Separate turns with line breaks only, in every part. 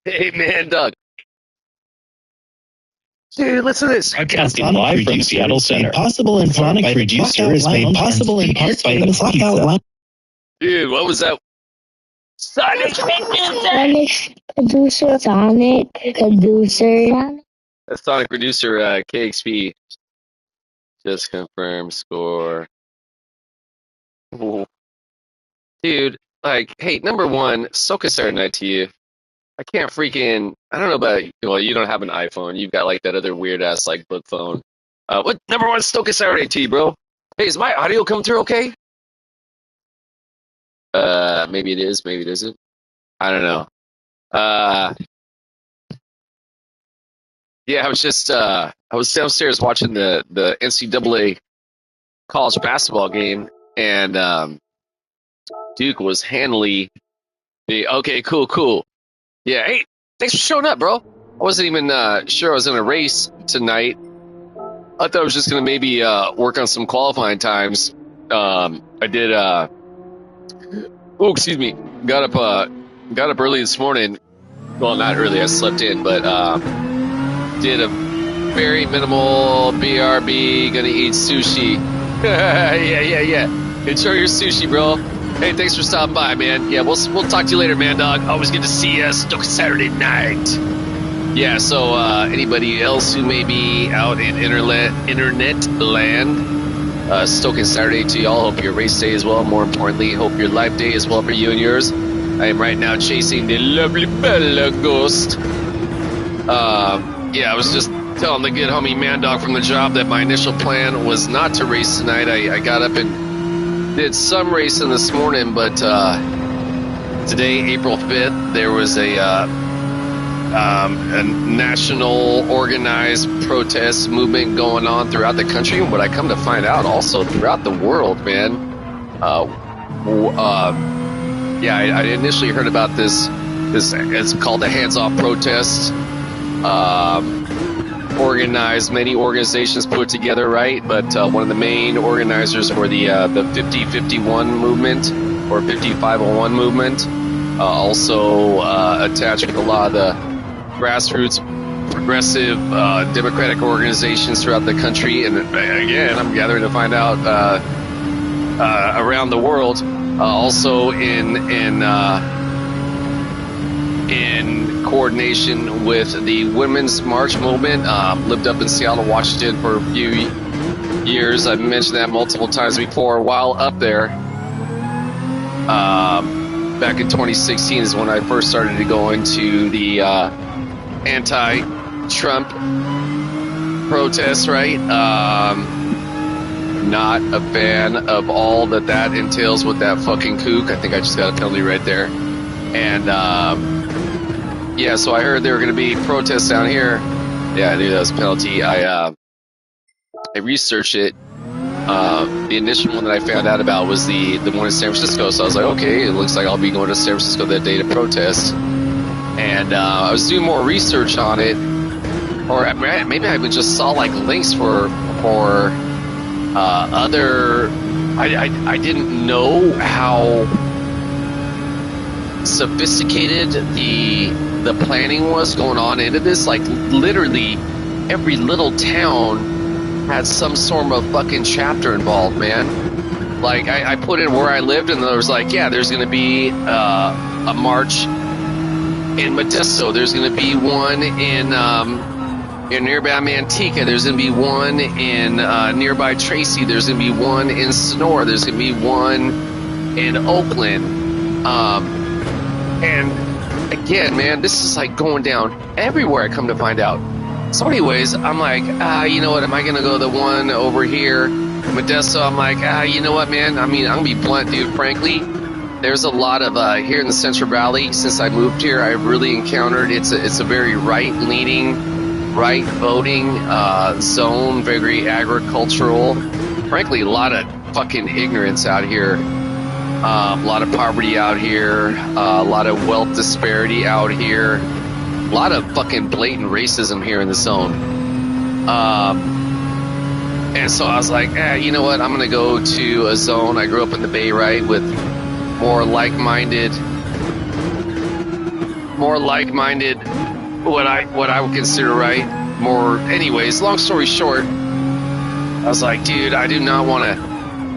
Hey, man, Doug. Dude, listen to this.
Broadcasting live from Seattle Center. Possible in Sonic Producer is made possible in part by the Blackout.
Dude, what was that? Sonic
Producer. Sonic Producer.
That's Sonic Producer KXP. Just confirm score. Ooh. Dude, like, hey, number one, so concerned night to you. I can't freaking, I don't know about, well, you don't have an iPhone. You've got like that other weird ass like flip phone. What number one Stoke Saturday to you, bro? Hey, is my audio coming through okay? Maybe it is, maybe it isn't. I don't know. Yeah, I was just, I was downstairs watching the NCAA college basketball game, and Duke was handily, okay, cool. Yeah, hey, thanks for showing up, bro. I wasn't even sure I was in a race tonight. I thought I was just going to maybe work on some qualifying times. I did, excuse me, got up early this morning. Well, not early, I slept in, but did a very minimal BRB, gonna eat sushi. Yeah. Enjoy your sushi, bro. Hey, thanks for stopping by, man. Yeah, we'll talk to you later, man, dog. Always good to see you. Stoke Saturday night. Yeah, so anybody else who may be out in internet land, Stoke Saturday to y'all. Hope your race day is well. More importantly, hope your life day is well for you and yours. I am right now chasing the lovely Bella Ghost. Yeah, I was just telling the good homie man dog from the job that my initial plan was not to race tonight. I got up and did some racing this morning, but today, April 5th, there was a national organized protest movement going on throughout the country. And what I come to find out, also throughout the world, man. Yeah, I initially heard about this. It's called the Hands Off protest. Organized, many organizations put together, right? But one of the main organizers for the 5051 movement or 5501 movement, also attached with a lot of the grassroots, progressive, democratic organizations throughout the country. And again, I'm gathering to find out around the world, also in coordination with the Women's March movement. Lived up in Seattle, Washington for a few years. I've mentioned that multiple times before. While up there, back in 2016 is when I first started to go into the anti-Trump protests, right? Not a fan of all that entails with that fucking kook. I think I just got a penalty right there. And yeah, so I heard there were going to be protests down here. Yeah, I knew that was a penalty. I researched it. The initial one that I found out about was the one in San Francisco. So I was like, okay, it looks like I'll be going to San Francisco that day to protest. And I was doing more research on it, or maybe I even just saw like links for other. I didn't know how sophisticated the planning was going on into this. Like literally every little town had some sort of fucking chapter involved, man. Like I put in where I lived, and there was like, yeah, there's going to be a march in Modesto. There's going to be one in in nearby Manteca. There's going to be one in nearby Tracy. There's going to be one in Sonora. There's going to be one in Oakland. And again, man, this is like going down everywhere. I come to find out. So, anyways, I'm like, you know what? Am I going to go the one over here, Modesto? I'm like, you know what, man? I mean, I'm going to be blunt, dude. Frankly, there's a lot of here in the Central Valley. Since I moved here, I've really encountered it's a very right-leaning, right voting zone, very agricultural. Frankly, a lot of fucking ignorance out here. A lot of poverty out here. A lot of wealth disparity out here. A lot of fucking blatant racism here in the zone. And so I was like, you know what? I'm going to go to a zone. I grew up in the Bay, right, with more like-minded, what I would consider right. More, anyways, long story short, I was like, dude, I do not want to.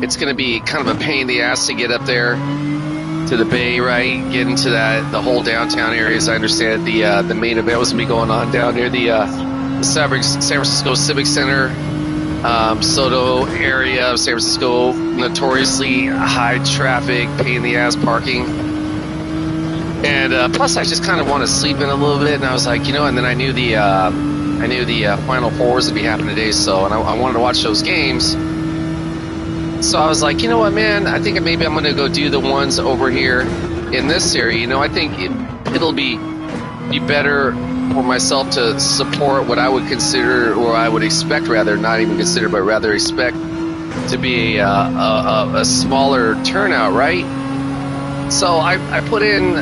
It's going to be kind of a pain in the ass to get up there to the Bay, right? Get into the whole downtown area. As I understand, the main event was going to be going on down near the San Francisco Civic Center, Soto area of San Francisco, notoriously high traffic, pain in the ass parking. And plus, I just kind of want to sleep in a little bit. And I was like, you know, and then I knew the Final Fours would be happening today, so and I wanted to watch those games. So I was like, you know what, man? I think maybe I'm going to go do the ones over here in this area. You know, I think it'll be better for myself to support what I would consider, or I would expect, rather, not even consider, but rather expect to be a smaller turnout, right? So I put in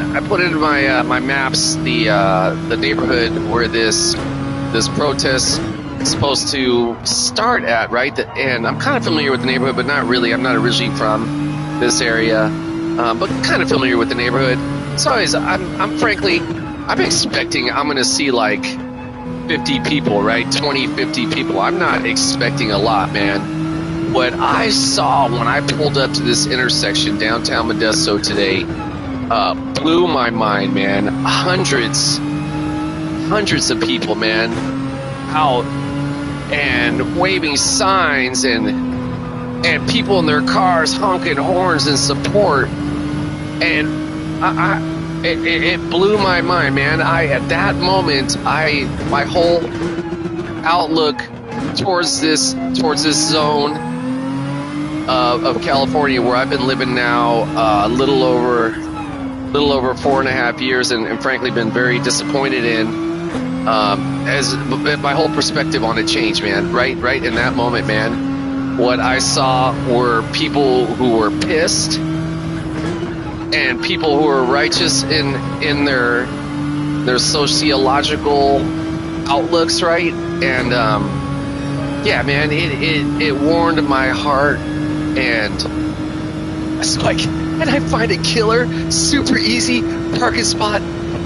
my my maps the neighborhood where this protest supposed to start at, right? And I'm kind of familiar with the neighborhood, but not really. I'm not originally from this area, but kind of familiar with the neighborhood. So anyways, I'm expecting I'm going to see like 50 people, right? 20, 50 people. I'm not expecting a lot, man. What I saw when I pulled up to this intersection downtown Modesto today blew my mind, man. Hundreds of people, man, out and waving signs and people in their cars honking horns in support, and it blew my mind, man. At that moment, my whole outlook towards this zone of California, where I've been living now a little over 4.5 years, and frankly been very disappointed in. As my whole perspective on it changed, man. Right in that moment, man, what I saw were people who were pissed and people who were righteous in their sociological outlooks, right? And yeah, man, it warmed my heart, and it's like, and I find it killer, super easy parking spot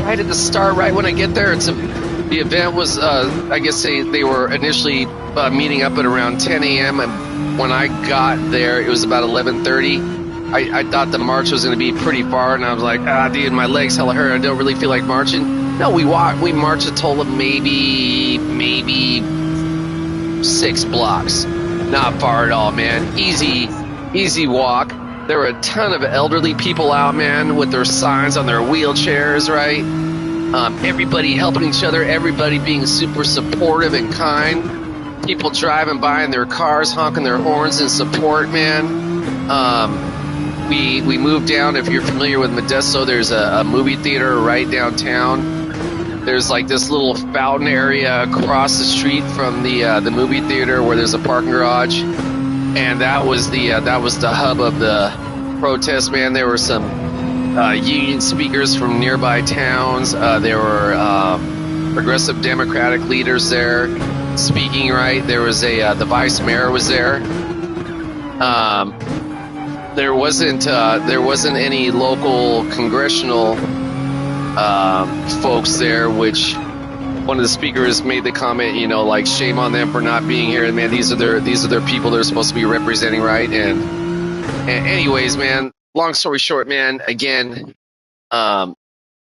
right at the start, right when I get there. The event was, I guess they were initially meeting up at around 10 a.m. and when I got there, it was about 11:30. I thought the march was going to be pretty far, and I was like, dude, my legs hella hurt. I don't really feel like marching. No, we marched a total of maybe 6 blocks. Not far at all, man. Easy walk. There were a ton of elderly people out, man, with their signs on their wheelchairs, right? Everybody helping each other, everybody being super supportive and kind. People driving by in their cars, honking their horns in support, man. We moved down. If you're familiar with Modesto, there's a movie theater right downtown. There's like this little fountain area across the street from the movie theater where there's a parking garage, and that was the hub of the protest, man. There were some union speakers from nearby towns. There were progressive Democratic leaders there speaking, right? There was the vice mayor was there. There wasn't any local congressional folks there, which one of the speakers made the comment, you know, like, shame on them for not being here. And man, these are their people they're supposed to be representing, right? And anyways, man, long story short, man, again,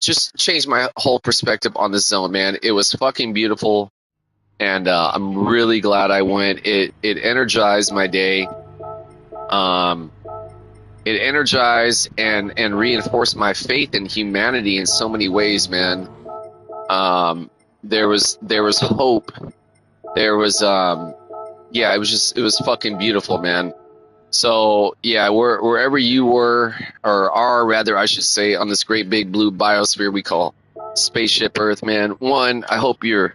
just changed my whole perspective on this zone, man. It was fucking beautiful. and I'm really glad I went. It energized my day. It energized and reinforced my faith in humanity in so many ways, man. There was hope. There was yeah, it was fucking beautiful, man. So yeah, wherever you were or are, rather, I should say, on this great big blue biosphere we call spaceship Earth, man. One, I hope your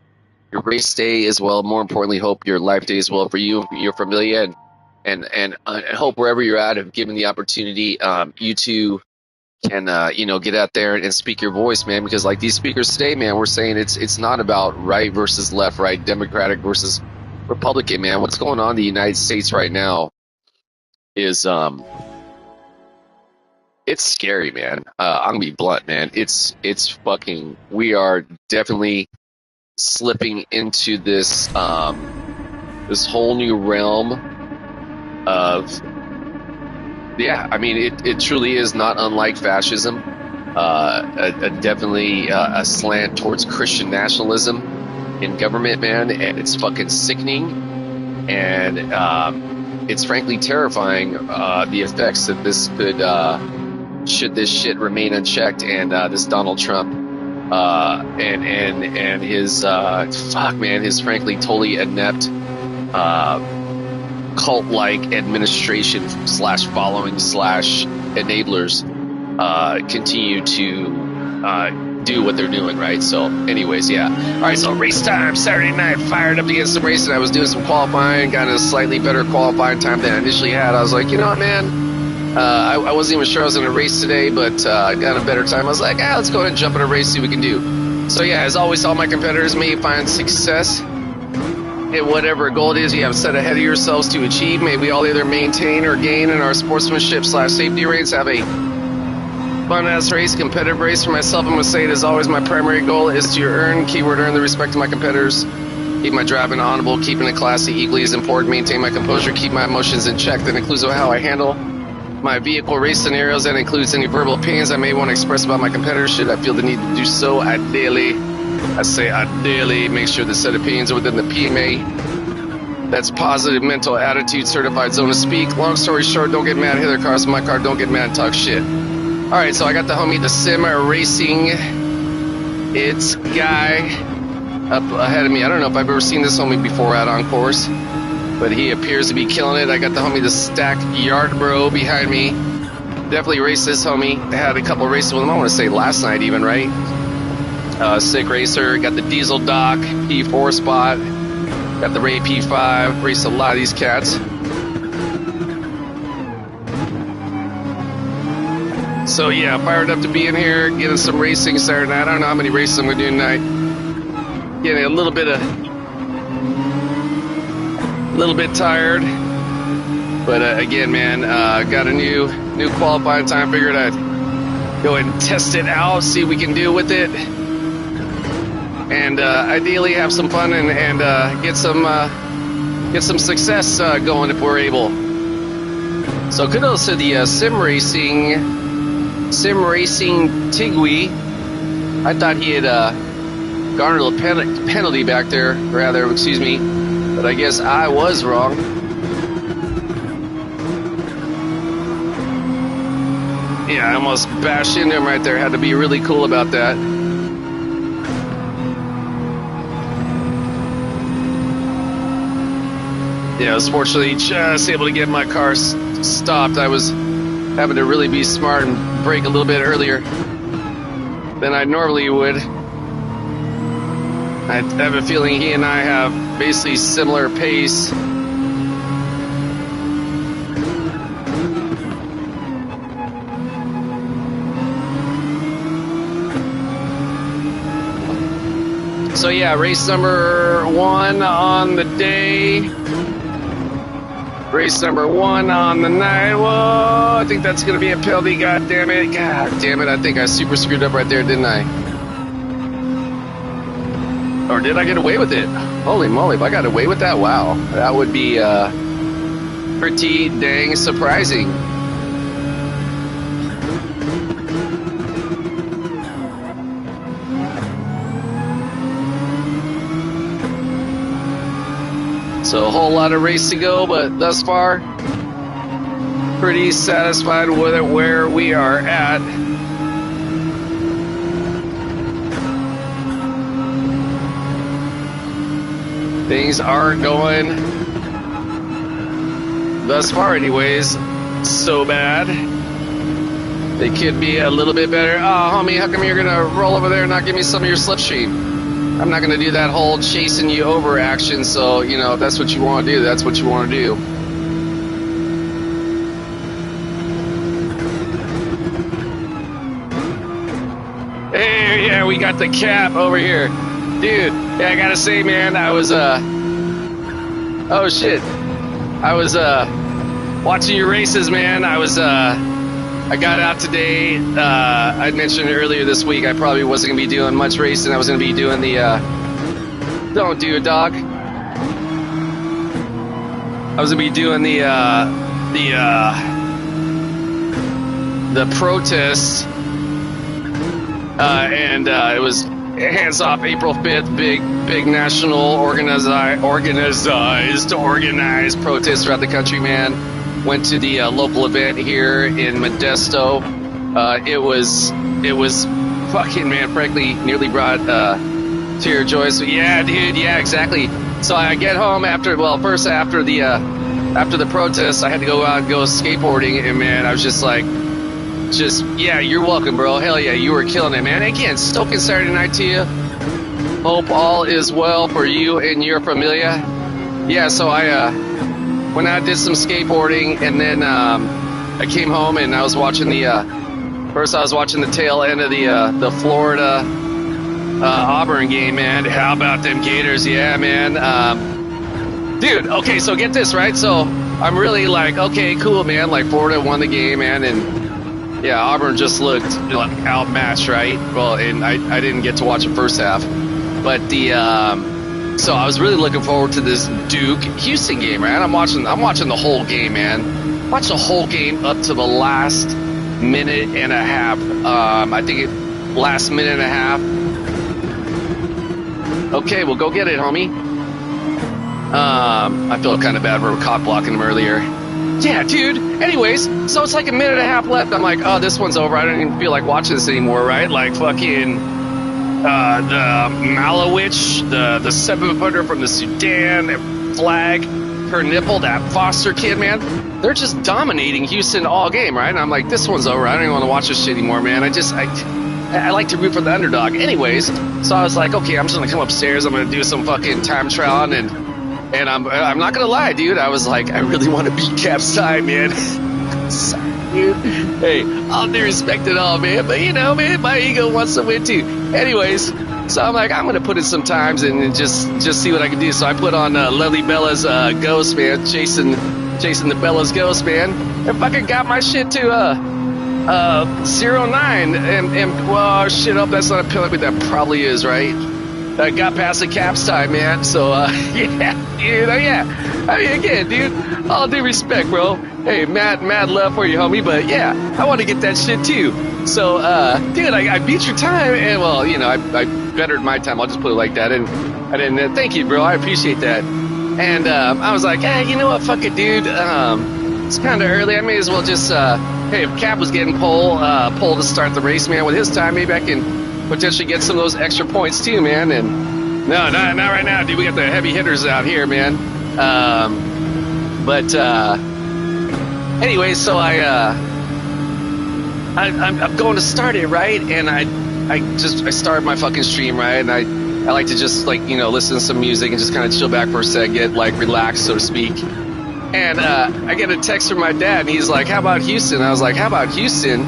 race day as well. More importantly, hope your life day as well for you, your familia, and I hope wherever you're at, if given the opportunity, you too can get out there and speak your voice, man. Because like these speakers today, man, we're saying it's not about right versus left, right, Democratic versus Republican, man. What's going on in the United States right now is it's scary, man. I'm gonna be blunt, man. It's fucking. We are definitely slipping into this this whole new realm of, yeah. I mean, it truly is not unlike fascism. Definitely a slant towards Christian nationalism in government, man, and it's fucking sickening, and it's frankly terrifying, the effects that this could, should this shit remain unchecked, and this Donald Trump and his fuck, man, his frankly totally inept cult-like administration slash following slash enablers continue to do what they're doing, right? So anyways, yeah. All right, so race time, Saturday night, fired up to get some racing. I was doing some qualifying, got a slightly better qualifying time than I initially had. I was like, you know what, man, I wasn't even sure I was going to race today, but I got a better time. I was like, let's go ahead and jump in a race, see what we can do. So yeah, as always, all my competitors may find success in whatever goal it is you have set ahead of yourselves to achieve. May we all either maintain or gain in our sportsmanship slash safety rates. Have a fun-ass race, competitive race. For myself, I'm going to say it is always my primary goal is to earn, keyword earn, the respect of my competitors. Keep my driving honorable, keeping it classy, equally as important. Maintain my composure, keep my emotions in check. That includes how I handle my vehicle race scenarios. That includes any verbal opinions I may want to express about my competitors. Should I feel the need to do so, ideally, make sure the said opinions are within the PMA. That's positive mental attitude, certified zone to speak. Long story short, don't get mad, hit their cars in my car, don't get mad and talk shit. Alright, so I got the homie, the Sim Racing. It's Guy up ahead of me. I don't know if I've ever seen this homie before out on course, but he appears to be killing it. I got the homie, the Stack Yard Bro, behind me. Definitely raced this homie. I had a couple races with him, I want to say last night even, right? Sick racer. Got the Diesel Doc P4 spot. Got the Ray P5. Raced a lot of these cats. So yeah, fired up to be in here, getting some racing Saturday night. I don't know how many races I'm going to do tonight. Getting a little bit tired. But again, man, got a new qualifying time. Figured I'd go ahead and test it out, see what we can do with it. And ideally have some fun and get some success going if we're able. So kudos to the Sim Racing Tigui. I thought he had garnered a penalty back there, rather, excuse me, but I guess I was wrong. Yeah, I almost bashed into him right there. Had to be really cool about that. Yeah, I was fortunately just able to get my car stopped. I was having to really be smart and brake a little bit earlier than I normally would. I have a feeling he and I have basically similar pace. So yeah, race number 1 on the day. Race number 1 on the night. Whoa, I think that's going to be a penalty. God damn it. God damn it. I think I super screwed up right there, didn't I? Or did I get away with it? Holy moly, if I got away with that, wow. That would be pretty dang surprising. So a whole lot of race to go, but thus far, pretty satisfied with it where we are at. Things aren't going, thus far anyways, so bad. They could be a little bit better. Oh, homie, how come you're going to roll over there and not give me some of your slipstream? I'm not going to do that whole chasing you over action, so, you know, if that's what you want to do, that's what you want to do. Hey, yeah, we got the cap over here. Dude, yeah, I gotta say, man, I was, oh shit. I was, watching your races, man. I got out today. I mentioned earlier this week I probably wasn't gonna be doing much racing. I was gonna be doing the, don't do it, dog. I was gonna be doing the protest, and it was hands off April 5th, big national organized protest throughout the country, man. Went to the local event here in Modesto. It was fucking, man, frankly, nearly brought tear of joy. So yeah, dude, yeah, exactly. So I get home after the protest, I had to go out and go skateboarding, and man, I was just like, yeah, you're welcome, bro. Hell yeah, you were killing it, man. Again, stoking Saturday night to you. Hope all is well for you and your familia. Yeah, so I went out, did some skateboarding, and then I came home and I was watching the tail end of the Florida Auburn game, man. How about them Gators? Yeah, man. Dude, okay, so get this, right? So I'm really like, okay, cool, man. Like Florida won the game, man, and yeah, Auburn just looked like outmatched, right? Well, and I didn't get to watch the first half, but so I was really looking forward to this Duke-Houston game, man. I'm watching the whole game, man. Watch the whole game up to the last minute and a half. I think last minute and a half. Okay, well, go get it, homie. I feel kind of bad for cock blocking him earlier. Yeah, dude. Anyways, so it's like a minute and a half left. I'm like, oh, this one's over. I don't even feel like watching this anymore, right? Like fucking the Malowich, the 7-footer from the Sudan, Flag, her nipple, that Foster kid, man. They're just dominating Houston all game, right? And I'm like, this one's over. I don't even want to watch this shit anymore, man. I like to root for the underdog. Anyways, so I was like, okay, I'm just gonna come upstairs. I'm gonna do some fucking time trial, and I'm not gonna lie, dude. I was like, I really want to beat Cap's side, man. Sorry, dude. Hey, all due respect at all, man. But you know, man, my ego wants to win too. Anyways, so I'm like, I'm gonna put in some times and just see what I can do. So I put on Lovely Bella's Ghost, man, chasing the Bella's Ghost, man, and fucking got my shit to 09. And well, shit up. That's not a penalty, but that probably is, right? I got past the Caps time, man. So, yeah, dude, yeah. I mean, again, dude, all due respect, bro. Hey, mad love for you, homie. But, yeah, I want to get that shit, too. So, dude, I beat your time. And, well, you know, I bettered my time. I'll just put it like that. And I didn't, thank you, bro. I appreciate that. And I was like, hey, you know what? Fuck it, dude. It's kind of early. I may as well just, hey, if Cap was getting pole to start the race, man, with his time, maybe I can potentially get some of those extra points too, man. And no, not right now, dude. We got the heavy hitters out here, man. But anyway, so I'm going to start it, right? And I started my fucking stream, right? And I like to just, like, you know, listen to some music and just kind of chill back for a sec, get like relaxed, so to speak. And I get a text from my dad, and he's like, how about Houston? I was like, how about Houston?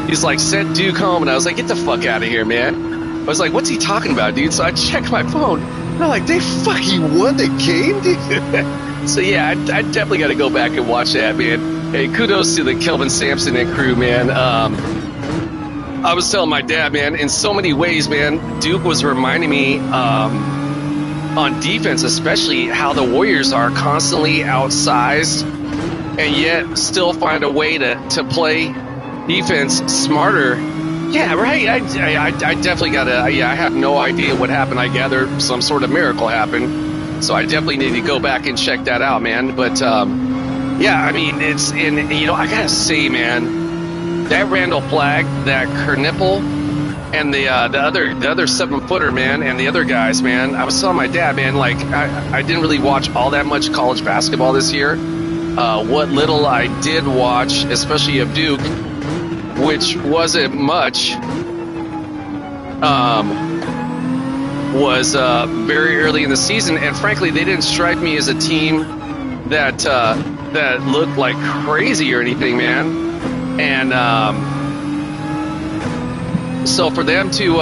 He's like, send Duke home. And I was like, get the fuck out of here, man. I was like, what's he talking about, dude? So I checked my phone, and I'm like, they fucking won the game, dude. So yeah, I definitely got to go back and watch that, man. Hey, kudos to the Kelvin Sampson and crew, man. I was telling my dad, man, in so many ways, man, Duke was reminding me, on defense especially, how the Warriors are constantly outsized and yet still find a way to play defense smarter. Yeah, right. I definitely gotta. Yeah, I have no idea what happened. I gather some sort of miracle happened, So I definitely need to go back and check that out, man. But yeah, I mean, it's in, you know, I gotta say, man, that Randall flag, that Kernipple, and the other 7-footer, man, and the other guys, man. I was telling my dad, man, like I didn't really watch all that much college basketball this year. What little I did watch, especially of Duke, which wasn't much, was very early in the season, and frankly, they didn't strike me as a team that that looked like crazy or anything, man. And so for them to,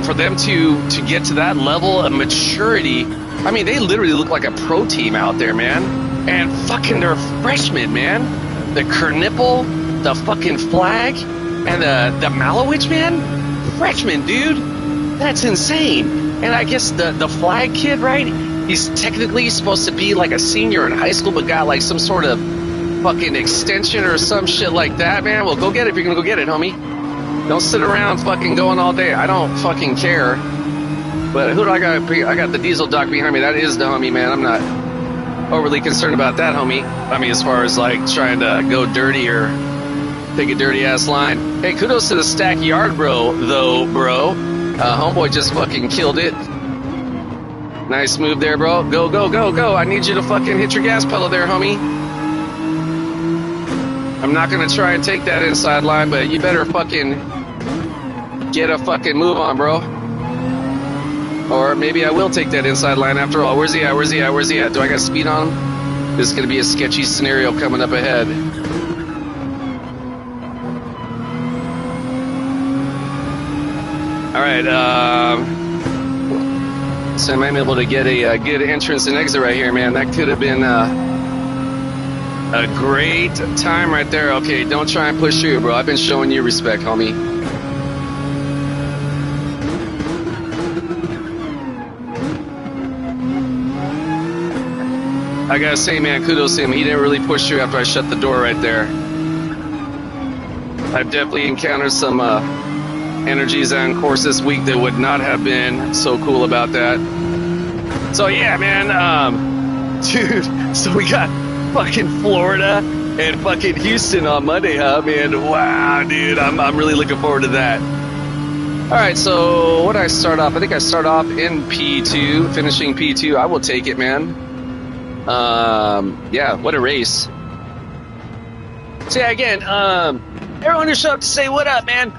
for them to get to that level of maturity, I mean, they literally look like a pro team out there, man. And fucking they're freshmen, man. The Kernipple, the fucking Flag, and the Malowich, man. Freshmen, dude. That's insane. And I guess the Flag kid, right? He's technically supposed to be like a senior in high school, but got like some sort of fucking extension or some shit like that, man. Well, go get it if you're gonna go get it, homie. Don't sit around fucking going all day. I don't fucking care. But who do I got? I got the diesel doc behind me. That is the homie, man. I'm not overly concerned about that, homie. I mean, as far as like trying to go dirty or take a dirty ass line. Hey, kudos to the stack yard, bro. Homeboy just fucking killed it. Nice move there, bro. Go, go, go, go. I need you to fucking hit your gas pedal there, homie. I'm not going to try and take that inside line, but you better fucking get a fucking move on, bro. Or maybe I will take that inside line after all. Where's he at? Where's he at? Where's he at? Do I got speed on him? This is going to be a sketchy scenario coming up ahead. All right, so I'm able to get a good entrance and exit right here, man. That could have been a great time right there. Okay, don't try and push through, bro. I've been showing you respect, homie. I gotta say, man, kudos to him. He didn't really push through after I shut the door right there. I've definitely encountered some energies on course this week that would not have been so cool about that. So yeah, man, dude, so we got fucking Florida and fucking Houston on Monday, huh, man? Wow, dude, I'm really looking forward to that. All right, so what did I start off? I think I start off in P2, finishing P2. I will take it, man. Yeah, what a race. So yeah, again, everyone just showed up to say what up, man.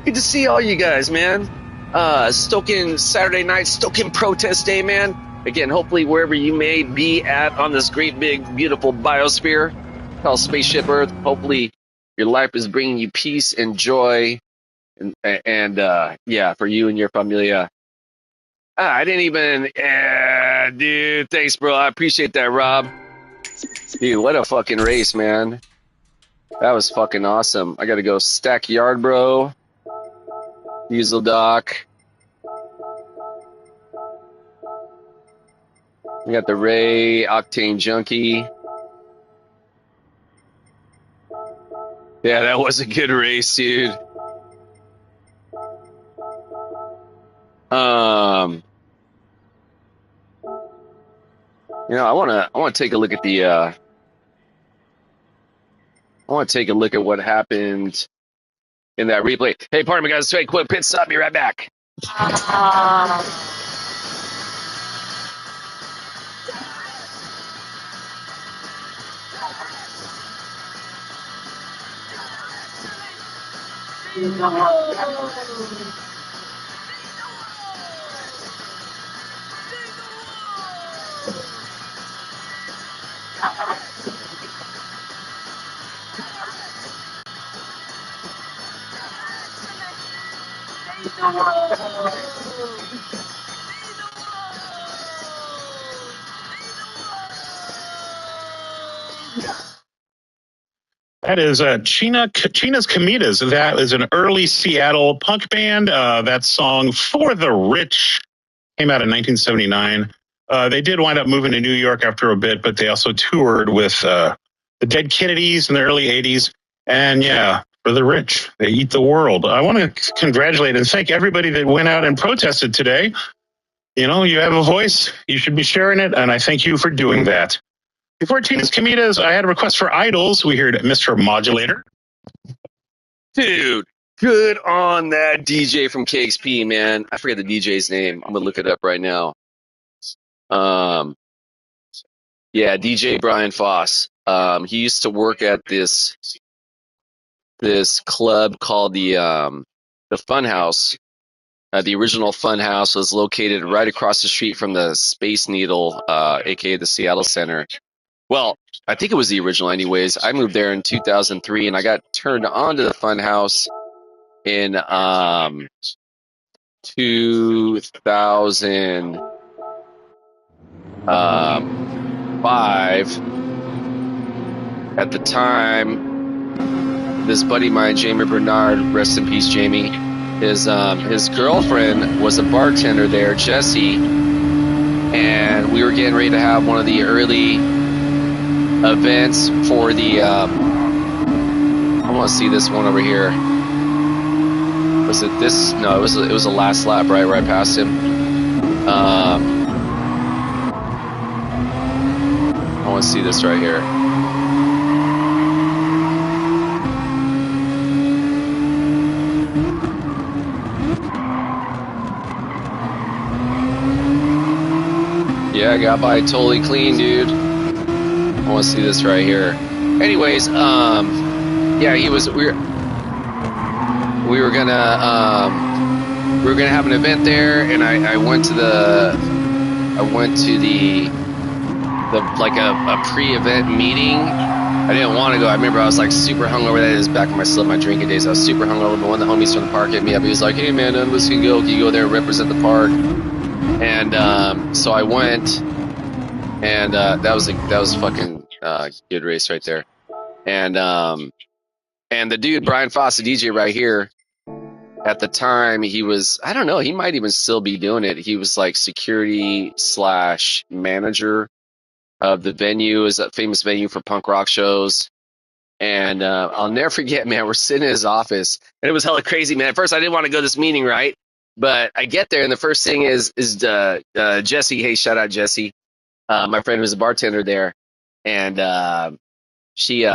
Good to see all you guys, man. Stoking Saturday night, Stoking protest day, man. Again, hopefully wherever you may be at on this great big beautiful biosphere called Spaceship Earth, hopefully your life is bringing you peace and joy, and yeah, for you and your familia. I didn't even, dude, thanks, bro. I appreciate that, Rob. Dude, what a fucking race, man. That was fucking awesome. I gotta go stack yard, bro. Diesel dock. We got the Ray Octane Junkie. Yeah, that was a good race, dude. You know, I wanna take a look at the I want to take a look at what happened in that replay. Hey, pardon me, guys. Straight quick pit stop. Be right back.
That is China's Comitas. That is an early Seattle punk band. That song "For the Rich" came out in 1979. They did wind up moving to New York after a bit, but they also toured with the Dead Kennedys in the early 80s. And yeah, for the rich, they eat the world. I want to congratulate and thank everybody that went out and protested today. You have a voice. You should be sharing it, and I thank you for doing that. Before Tina's Comitas, I had a request for idols. We heard Mr. Modulator.
Dude, good on that DJ from KXP, man. I forget the DJ's name. I'm gonna look it up right now. Yeah, DJ Brian Foss. He used to work at this club called the Fun House. The original Fun House was located right across the street from the Space Needle, aka the Seattle Center. Well, I think it was the original anyways. I moved there in 2003 and I got turned on to the Fun House in 2005. At the time, this buddy of mine, Jamie Bernard, rest in peace, Jamie, his girlfriend was a bartender there, Jessie, and we were getting ready to have one of the early events for the I want to see this one over here. Was it this? No, it was the last lap right past him. I want to see this right here. Yeah, I got by totally clean, dude. I want to see this right here. Anyways, yeah, we were gonna have an event there, and I went to the like a pre-event meeting. I didn't want to go. I remember I was like super hungover. That is back in my drinking days. I was super hungover. But one of the homies from the park hit me up. He was like, "Hey man, none of us can go. Can you go there and represent the park?" And so I went, and that was fucking good race right there. And the dude Brian Foss, the DJ right here, at the time he was, I don't know, he might even still be doing it. He was like security / manager of the venue. Is a famous venue for punk rock shows. And I'll never forget, man, we're sitting in his office, and it was hella crazy, man. At first I didn't want to go to this meeting, right? But I get there, and the first thing is Jesse. Hey, shout out Jesse, my friend who's a bartender there, and she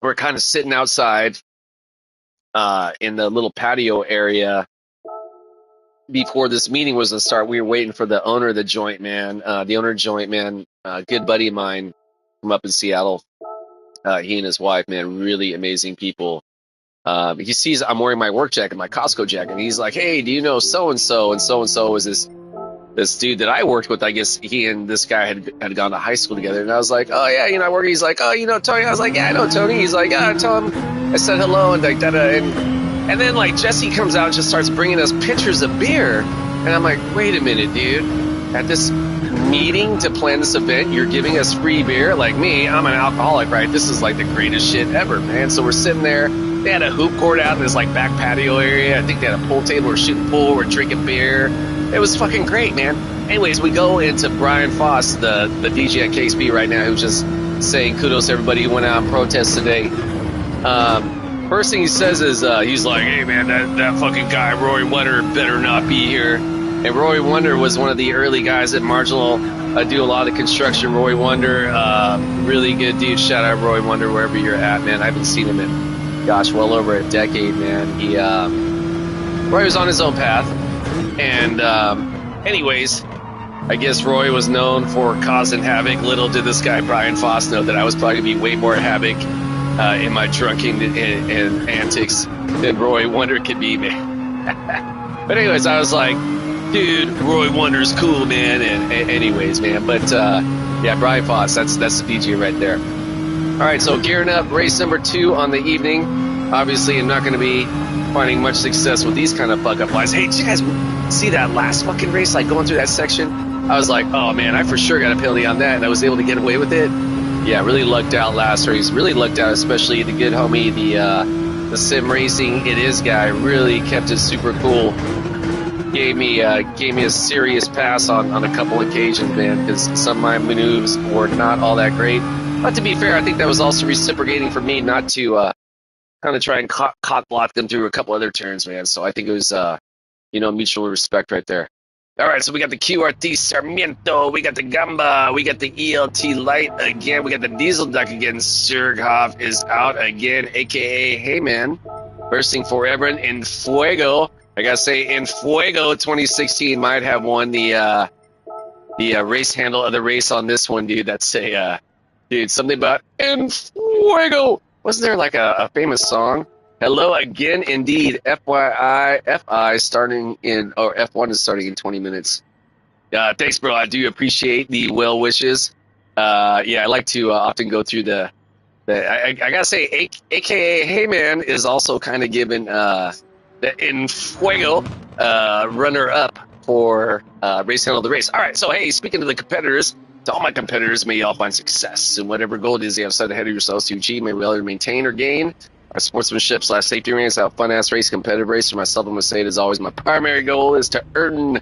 we're kind of sitting outside in the little patio area before this meeting was to start. We were waiting for the owner of the joint, man. The owner of the joint, man, good buddy of mine from up in Seattle. He and his wife, man, really amazing people. He sees I'm wearing my work jacket, my Costco jacket, and he's like, "Hey, do you know so-and-so?" And so-and-so was this dude that I worked with. I guess he and this guy had gone to high school together. And I was like, "Oh, yeah, I work." He's like, "Oh, you know Tony?" I was like, "Yeah, I know Tony." He's like, "Yeah, tell him I said hello," and like that. And then like Jesse comes out and just starts bringing us pitchers of beer. And I'm like, "Wait a minute, dude. At this meeting to plan this event, you're giving us free beer?" Like me, I'm an alcoholic, right? This is like the greatest shit ever, man. So we're sitting there. They had a hoop court out in this like back patio area. I think they had a pool table. We're shooting pool. We're drinking beer. It was fucking great, man. Anyways, we go into Brian Foss, the DJ at KXP right now, who's just saying kudos to everybody who went out and protest today. First thing he says is he's like, "Hey man, that fucking guy Roy Wonder better not be here." And Roy Wonder was one of the early guys at Marginal. I do a lot of construction. Roy Wonder, really good dude. Shout out Roy Wonder wherever you're at, man. I haven't seen him in, gosh, well over a decade, man. Roy was on his own path. And anyways, I guess Roy was known for causing havoc. Little did this guy Brian Foss know that I was probably going to be way more havoc in my drunken and antics than Roy Wonder could be, man. But anyways, I was like, dude, Roy Wonder's cool, man. And anyways, man. But yeah, Brian Foss, that's the DJ right there. All right, so gearing up, race number 2 on the evening. Obviously, I'm not going to be finding much success with these kind of fuck up lines. Hey, did you guys see that last fucking race, like going through that section? I was like, oh man, I for sure got a penalty on that, and I was able to get away with it. Yeah, really lucked out last race. Really lucked out, especially the good homie, the sim racing it is guy. Really kept it super cool. Gave me a serious pass on a couple occasions, man, because some of my moves were not all that great. But to be fair, I think that was also reciprocating for me not to kind of try and cock block them through a couple other turns, man. So I think it was mutual respect right there. All right, so we got the QRT Sarmiento, we got the Gamba, we got the ELT Light again, we got the Diesel Duck again. Serghoff is out again, aka Hey Man, bursting forever in Fuego. I gotta say, in Fuego 2016 might have won the race handle of the race on this one, dude. That's dude, something about in Fuego. Wasn't there like a famous song? Hello again, indeed. FYI, FI starting in, or F1 is starting in 20 minutes. Thanks, bro. I do appreciate the well wishes. Yeah, I like to often go through I gotta say, AKA Hey Man is also kind of given the in Fuego runner up for race handle of the race. All right, so hey, speaking of the competitors, to all my competitors, may you all find success in whatever goal it is you have set ahead of yourselves to achieve. May we all maintain or gain our sportsmanship / safety rings, have fun ass race, competitive race. For myself, I'm gonna say it is always my primary goal is to earn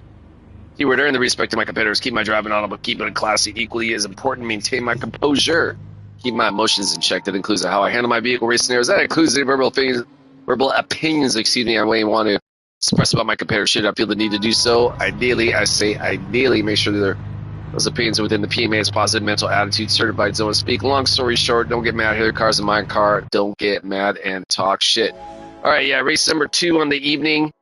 the respect of my competitors, keep my driving honorable, keep it classy, equally as important, maintain my composure, keep my emotions in check. That includes how I handle my vehicle race scenarios. That includes any verbal opinions, I may want to express about my competitor shit. I feel the need to do so. Ideally, make sure that those opinions are within the PMA's positive mental attitude, certified zone to speak. Long story short, don't get mad. Here, the car's in my car. Don't get mad and talk shit. All right, yeah, race number 2 on the evening.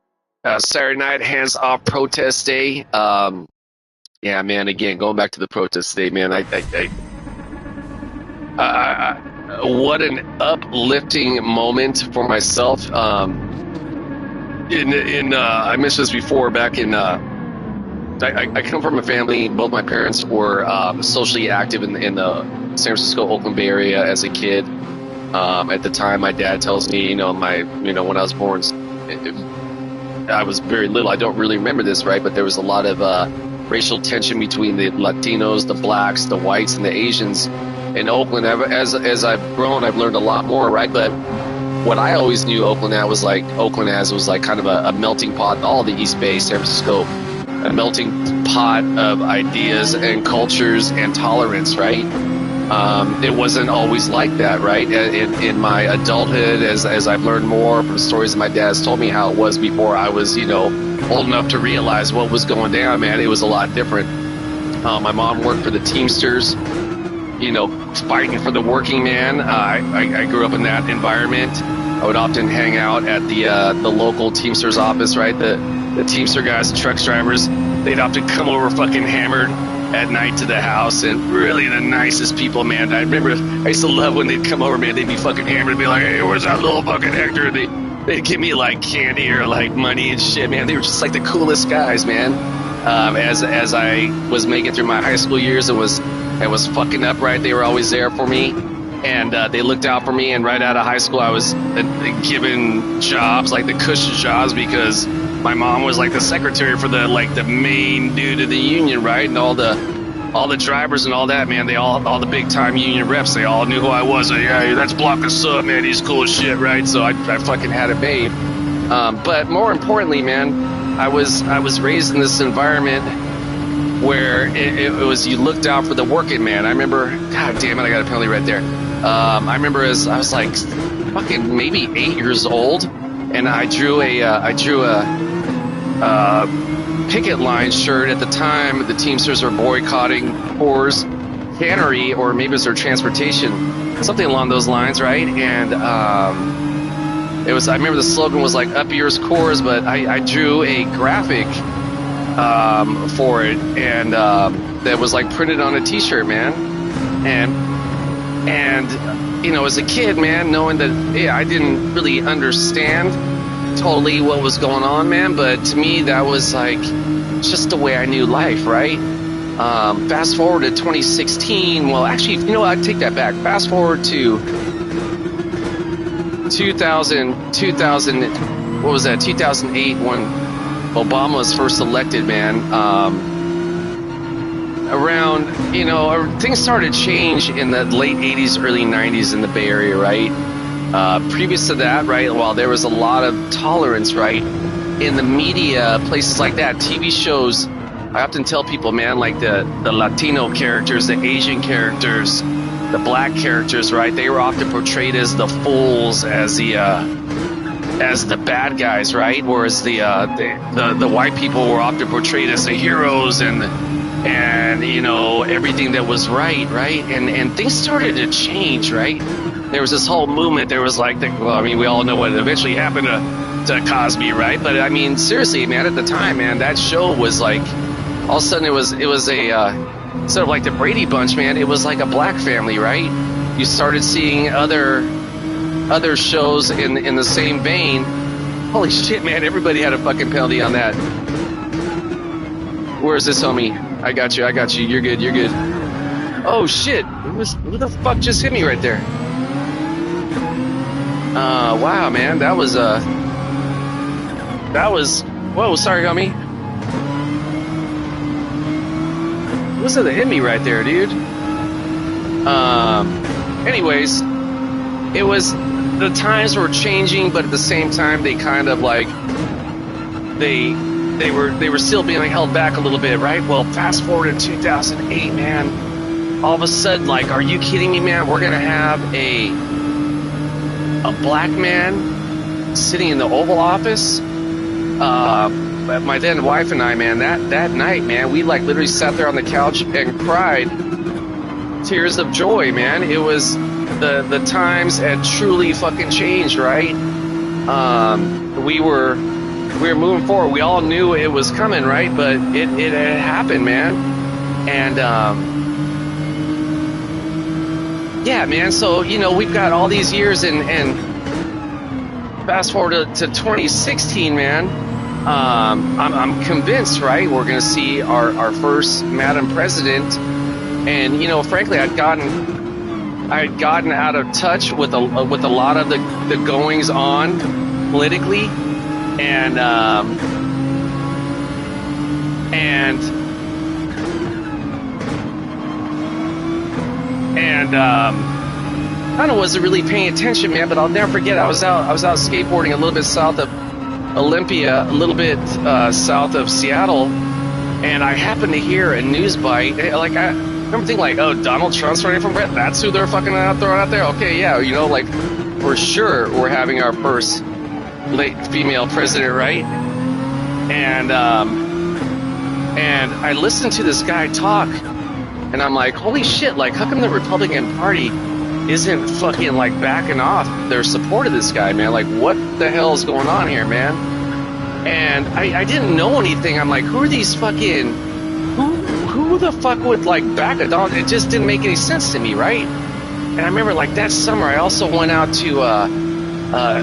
Saturday night, hands-off protest day. Yeah, man, again, going back to the protest day, man, what an uplifting moment for myself. I mentioned this before, back in, I come from a family, both my parents were socially active in the San Francisco, Oakland Bay Area as a kid. At the time, my dad tells me, when I was born, I was very little. I don't really remember this, right? But there was a lot of racial tension between the Latinos, the blacks, the whites, and the Asians in Oakland. As I've grown, I've learned a lot more, right? But what I always knew Oakland as was like kind of a melting pot. All the East Bay, San Francisco, a melting pot of ideas and cultures and tolerance, right? It wasn't always like that, right? In my adulthood, as I've learned more from stories that my dad has told me how it was before I was, old enough to realize what was going down, man, it was a lot different. My mom worked for the Teamsters, fighting for the working man. I grew up in that environment. I would often hang out at the local Teamsters office, right? The Teamster guys and truck drivers, they'd often come over fucking hammered at night to the house, and really the nicest people, man. I remember I used to love when they'd come over, man. They'd be fucking hammered and be like, hey, where's that little fucking Hector? They'd give me like candy or like money and shit, man. They were just like the coolest guys, man. As I was making through my high school years and was fucking up, right, they were always there for me, and they looked out for me. And right out of high school, I was given jobs, like the cushion jobs, because my mom was like the secretary for the main dude of the union, right? And all the drivers and all that, man, all the big time union reps, they all knew who I was. Yeah, that's Blanca Sub, man, he's cool as shit, right? So I fucking had it made. But more importantly, man, I was raised in this environment where it was, you looked out for the working man. I remember, god damn it, I got a penalty right there. I remember as I was like fucking maybe 8 years old, and I drew a picket line shirt. At the time, the Teamsters were boycotting Coors Cannery, or maybe it was their transportation, something along those lines, right? And I remember the slogan was like "Up Yours Coors," but I drew a graphic for it, and that was like printed on a T-shirt, man. And as a kid, man, knowing that, yeah, I didn't really understand totally what was going on, man, but to me that was like just the way I knew life, right? Fast forward to 2016. Well, actually, I take that back. Fast forward to 2000, what was that, 2008, when Obama was first elected, man. Things started to change in the late 80s, early 90s in the Bay Area, right? Previous to that, right, while there was a lot of tolerance, right, in the media, places like that, TV shows, I often tell people, man, like the Latino characters, the Asian characters, the black characters, right, they were often portrayed as the fools, as the as the bad guys, right? Whereas the white people were often portrayed as the heroes and you know, everything that was right, and things started to change, right? There was this whole movement. There was like well, I mean, we all know what eventually happened to Cosby, right? But I mean, seriously, man, at the time, man, that show was like, all of a sudden it was a sort of like the Brady Bunch, man. It was like a black family, right? You started seeing other shows in the same vein. Holy shit, man, everybody had a fucking penalty on that. Where's this homie? I got you. You're good. Oh shit, who the fuck just hit me right there? Wow, man, that was whoa, sorry, homie. What's that hit me right there, dude? Anyways, it was, the times were changing, but at the same time, they kind of like, they were still being like held back a little bit, right? Well, fast forward to 2008, man. All of a sudden, like, are you kidding me, man? We're gonna have a black man sitting in the Oval Office. My then wife and I, man, that night, man, we like literally sat there on the couch and cried tears of joy, man. It was the times had truly fucking changed, right? We were moving forward. We all knew it was coming, right? But it had happened, man. And yeah, man. So, you know, we've got all these years, and fast forward to 2016, man. I'm convinced, right? We're going to see our first Madam President, and you know, frankly, I'd gotten out of touch with a lot of the goings on politically, and I wasn't really paying attention, man. But I'll never forget, I was out skateboarding a little bit south of Olympia, a little bit south of Seattle, and I happened to hear a news bite. Like, I remember thinking, like, oh, Donald Trump's running for president. That's who they're fucking throwing out there. Okay, yeah, you know, like, for sure we're having our first late female president, right? And I listened to this guy talk, and I'm like, holy shit, like, how come the Republican Party isn't fucking like backing off their support of this guy, man? Like, what the hell is going on here, man? And I didn't know anything. I'm like, who are these fucking, who the fuck would like back a dog? It just didn't make any sense to me, right? And I remember, like, that summer I also went out to a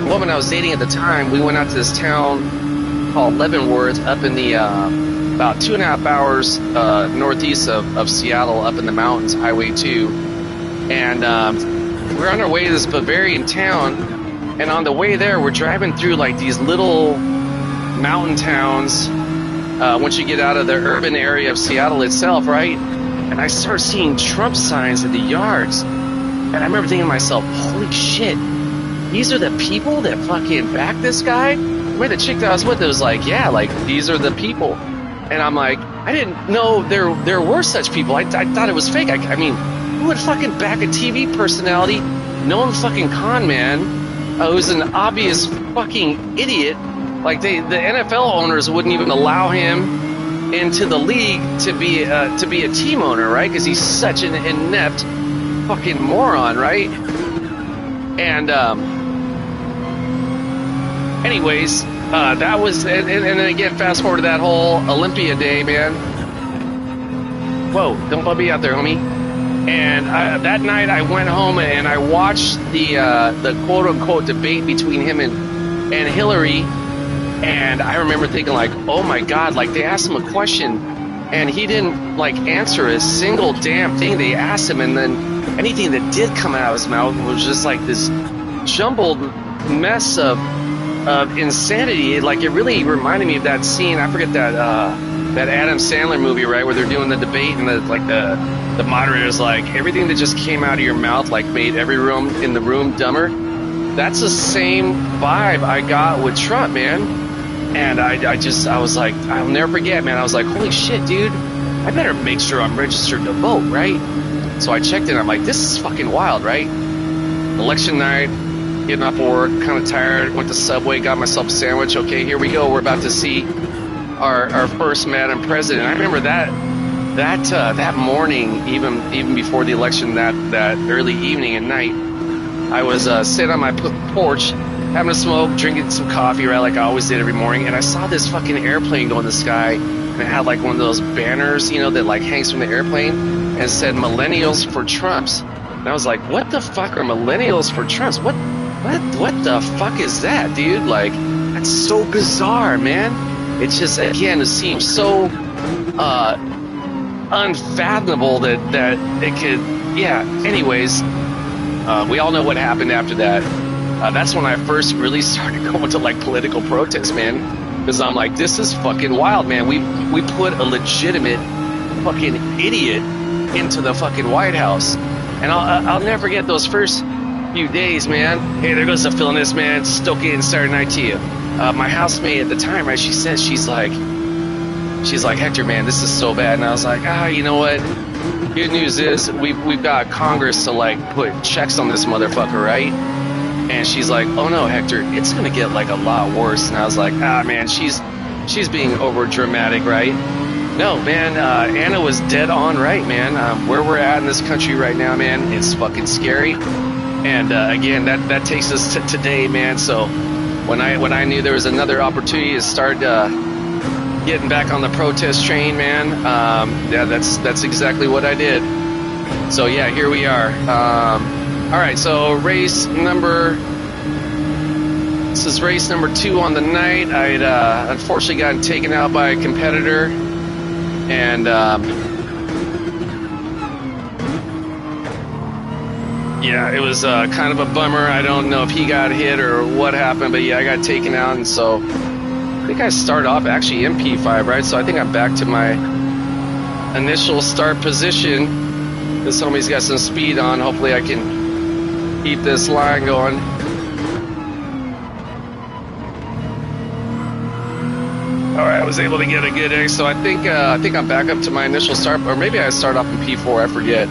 woman I was dating at the time. We went out to this town called Leavenworth up in the about 2.5 hours northeast of Seattle, up in the mountains, Highway 2. And we're on our way to this Bavarian town, and on the way there, we're driving through like these little mountain towns once you get out of the urban area of Seattle itself, right? And I start seeing Trump signs in the yards, and I remember thinking to myself, holy shit, these are the people that fucking back this guy? Where the chick that I was with, it was like, yeah, like, these are the people. And I'm like, I didn't know there were such people. I thought it was fake. I mean, who would fucking back a TV personality, known fucking con man, who's an obvious fucking idiot? Like, the NFL owners wouldn't even allow him into the league to be a team owner, right? Because he's such an inept fucking moron, right? And anyways, that was, and then again, fast forward to that whole Olympia day, man. Whoa, don't bump me out there, homie. And that night I went home and I watched the quote-unquote debate between him and Hillary, and I remember thinking, like, oh my God, like, they asked him a question and he didn't like answer a single damn thing they asked him, and then anything that did come out of his mouth was just like this jumbled mess of insanity. Like, it really reminded me of that scene, I forget that Adam Sandler movie, right, where they're doing the debate and the moderator's like, everything that just came out of your mouth like made every room in the room dumber. That's the same vibe I got with Trump, man. And I was like, I'll never forget, man. I was like, holy shit, dude, I better make sure I'm registered to vote, right? So I checked in. I'm like, this is fucking wild, right? Election night, getting off work, kind of tired. Went to Subway, got myself a sandwich. Okay, here we go. We're about to see our first Madam President. I remember that morning, even before the election, that early evening and night, I was sitting on my porch, having a smoke, drinking some coffee, right, like I always did every morning, and I saw this fucking airplane go in the sky, and it had like one of those banners, you know, that like hangs from the airplane, and it said "Millennials for Trumps." And I was like, "What the fuck are millennials for Trumps? What the fuck is that, dude? Like, that's so bizarre, man. It just, again, it seems so unfathomable that it could, yeah. Anyways, we all know what happened after that. That's when I first really started going to like political protests, man. Because I'm like, this is fucking wild, man. We put a legitimate fucking idiot into the fucking White House, and I'll never forget those first few days, man. Hey, there goes the villainous, man. Still getting Saturday night to you. My housemate at the time, right? She said, she's like, Hector, man, this is so bad. And I was like, you know what? Good news is we've got Congress to like put checks on this motherfucker, right? And she's like, oh no, Hector, it's gonna get like a lot worse. And I was like, man, she's being over dramatic, right? No, man, Anna was dead on right, man. Where we're at in this country right now, man, it's fucking scary. And again, that takes us to today, man. So when I knew there was another opportunity to start getting back on the protest train, man, yeah, that's exactly what I did. So yeah, here we are. All right, so this is race number 2 on the night. I'd unfortunately gotten taken out by a competitor, and yeah, it was kind of a bummer. I don't know if he got hit or what happened, but yeah, I got taken out, and so I think I started off actually in P5, right? So I think I'm back to my initial start position. This homie's got some speed on. Hopefully I can keep this line going. All right, I was able to get a good X, so I think I'm back up to my initial start, or maybe I start off in P4. I forget.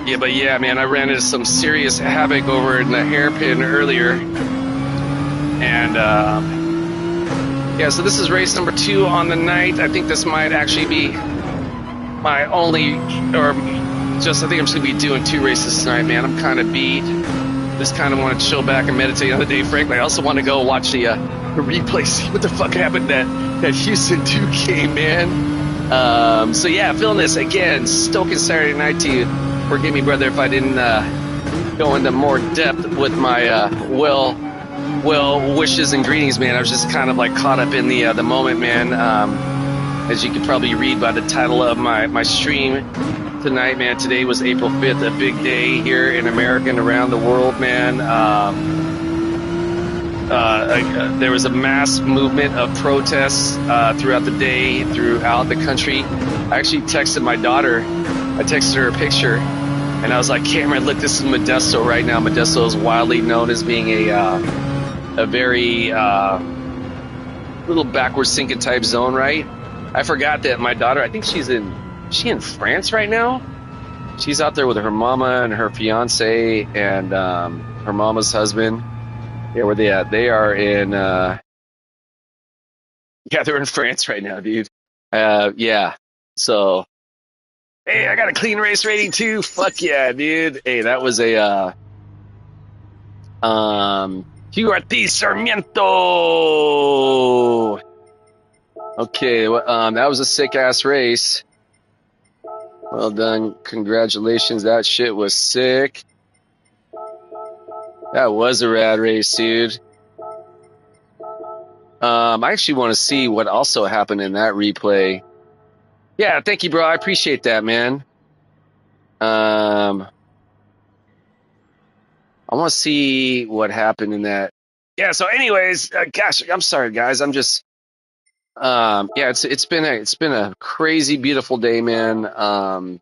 Yeah, but yeah, man, I ran into some serious havoc over in the hairpin earlier, and yeah, so this is race number 2 on the night. I think this might actually be my only, or just I think I'm just gonna be doing 2 races tonight, man. I'm kind of beat. Just kind of want to chill back and meditate on the day. Frankly, I also want to go watch the replay, see what the fuck happened that Houston 2 game, man. So yeah, feeling this again, stoking Saturday night to you. Forgive me, brother, if I didn't go into more depth with my well wishes and greetings, man. I was just kind of like caught up in the moment, man. As you could probably read by the title of my stream tonight, man. Today was April 5th, a big day here in America and around the world, man. There was a mass movement of protests throughout the day, throughout the country. I actually texted my daughter. I texted her a picture, and I was like, Cameron, look, this is Modesto right now. Modesto is widely known as being a very little backwards thinking type zone, right? I forgot that my daughter, I think she's in France right now? She's out there with her mama and her fiance and her mama's husband. Yeah, where they at? They are in yeah, they're in France right now, dude. Yeah. So hey, I got a clean race rating too. Fuck yeah, dude. Hey, that was a Hugh Ortiz Sarmiento. Okay, that was a sick ass race. Well done. Congratulations. That shit was sick. That was a rad race, dude. I actually want to see what also happened in that replay. Yeah, thank you, bro. I appreciate that, man. I want to see what happened in that. Yeah. So, anyways, gosh, I'm sorry, guys. I'm just, yeah. It's been a crazy, beautiful day, man.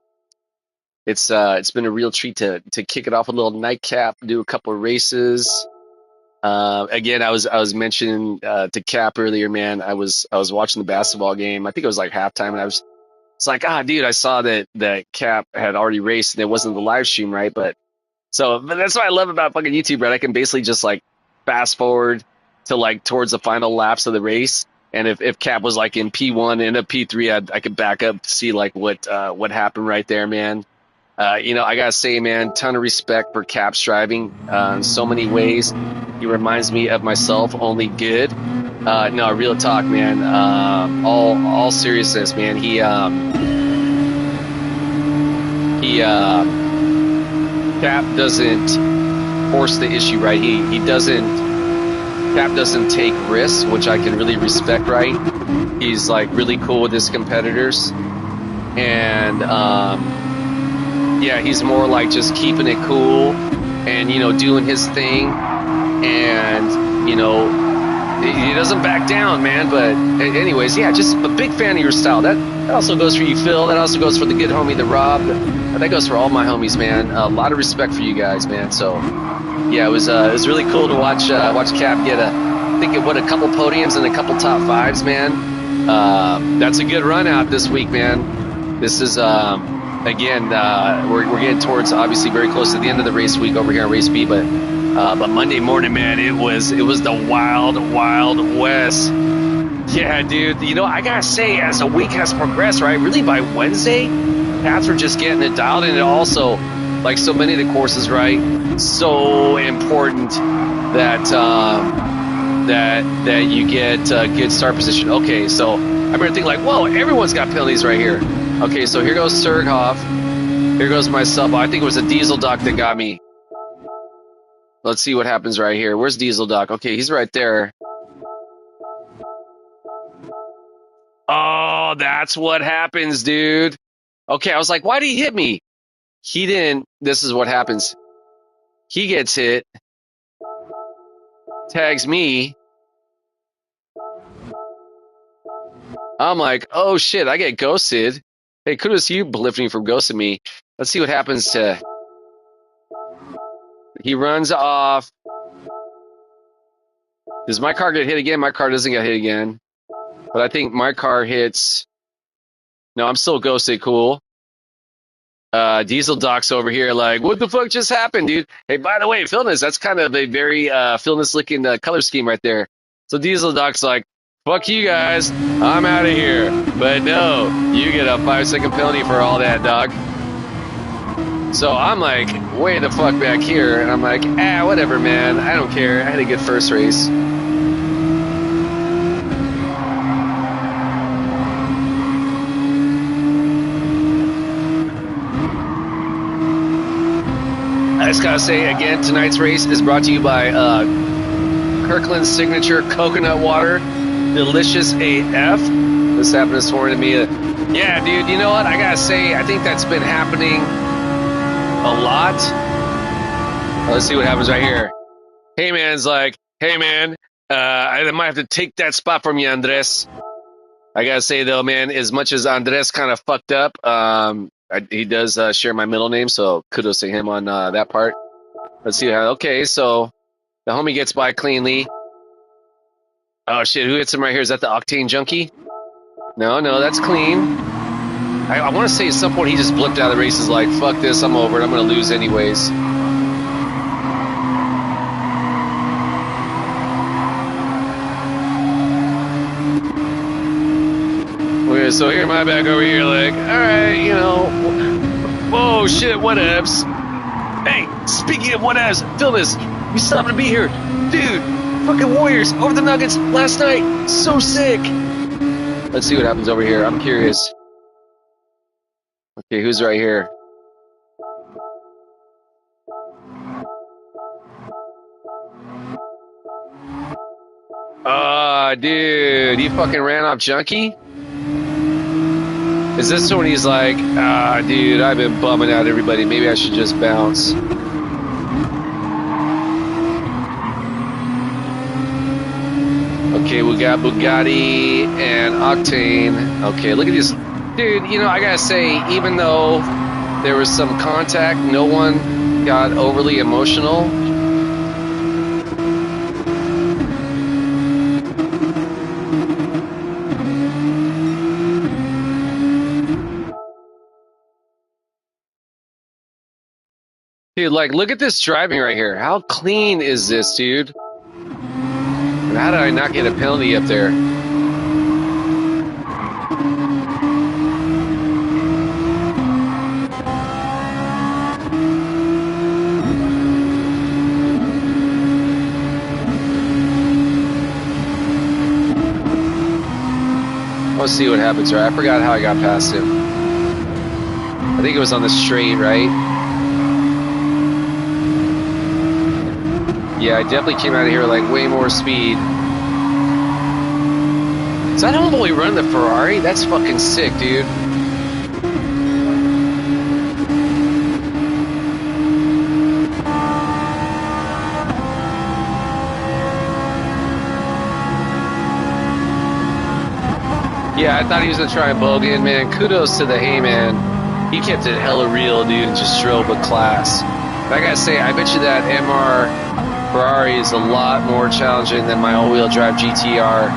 It's been a real treat to kick it off with a little nightcap, do a couple of races. Again, I was mentioning to Cap earlier, man. I was watching the basketball game. I think it was like halftime, and it's like, dude, I saw that Cap had already raced, and it wasn't the live stream, right? But So but that's what I love about fucking YouTube, right? I can basically just like fast forward to like towards the final laps of the race. And if Cap was like in P1 and a P3, I could back up to see like what happened right there, man. You know, I gotta say, man, ton of respect for Cap's driving in so many ways. He reminds me of myself, only good. No, real talk, man. All seriousness, man. Cap doesn't force the issue, right? Cap doesn't take risks, which I can really respect, right? He's like really cool with his competitors, and yeah, he's more like just keeping it cool and, you know, doing his thing. And, you know, he doesn't back down, man. But anyways, yeah, just a big fan of your style. That also goes for you, Phil. That also goes for the good homie, the Rob. That goes for all my homies, man. A lot of respect for you guys, man. So, yeah, it was really cool to watch Cap get I think a couple podiums and a couple top fives, man. That's a good run out this week, man. This is again, we're getting towards obviously very close to the end of the race week over here on Race B, but Monday morning, man, it was the wild west. Yeah, dude. You know, I gotta say, as the week has progressed, right? Really, by Wednesday, paths were just getting it dialed, and it also, like so many of the courses, right? So important that that you get good start position. Okay, so I remember thinking like, whoa, everyone's got penalties right here. Okay, so here goes Serghoff. Here goes myself. I think it was a Diesel Doc that got me. Let's see what happens right here. Where's Diesel Doc? Okay, he's right there. Oh, that's what happens, dude. Okay, I was like, why did he hit me? He didn't. This is what happens. He gets hit, tags me. I'm like, oh shit, I get ghosted. Hey, kudos to you, lifting from ghosting me. Let's see what happens to. He runs off. Does my car get hit again? My car doesn't get hit again. But I think my car hits. No, I'm still ghosted. Cool. Diesel Doc's over here like, what the fuck just happened, dude? Hey, by the way, Philness, that's kind of a very Philness looking color scheme right there. So Diesel Doc's like, fuck you guys, I'm out of here. But no, you get a 5-second penalty for all that, dog. So I'm like, way the fuck back here, and I'm like, whatever, man. I don't care. I had a good first race. I just gotta say again, tonight's race is brought to you by Kirkland's signature coconut water, delicious AF. This happened this morning to me. Yeah, dude. You know what? I gotta say, I think that's been happening a lot. Let's see what happens right here. Hey man's like, hey man, I might have to take that spot from you, Andres. I gotta say though, man, as much as Andres kind of fucked up, he does share my middle name, so kudos to him on that part. Let's see how. Okay, so the homie gets by cleanly. Oh shit, who hits him right here? Is that the Octane Junkie? No, that's clean. I want to say at some point he just blipped out of the races like, fuck this, I'm over it, I'm going to lose anyways. Okay, so here my back over here like, alright, you know, whoa, shit, whatevs. Hey, speaking of whatevs, Philness, we still happen to be here. Dude, fucking Warriors over the Nuggets last night, so sick. Let's see what happens over here, I'm curious. Okay, who's right here? Dude, he fucking ran off Junkie? Is this when he's like, dude, I've been bumming out everybody, maybe I should just bounce. Okay, we got Bugatti and Octane. Okay, look at this. Dude, you know, I gotta say, even though there was some contact, no one got overly emotional. Dude, like, look at this driving right here. How clean is this, dude? And how did I not get a penalty up there? Let's see what happens, right? I forgot how I got past him. I think it was on the straight, right? Yeah, I definitely came out of here like way more speed. Is that homeboy run the Ferrari? That's fucking sick, dude. Yeah, I thought he was gonna try and bogan, man. Kudos to the Heyman. He kept it hella real, dude, and just drove with class. But I gotta say, I bet you that MR Ferrari is a lot more challenging than my all-wheel drive GTR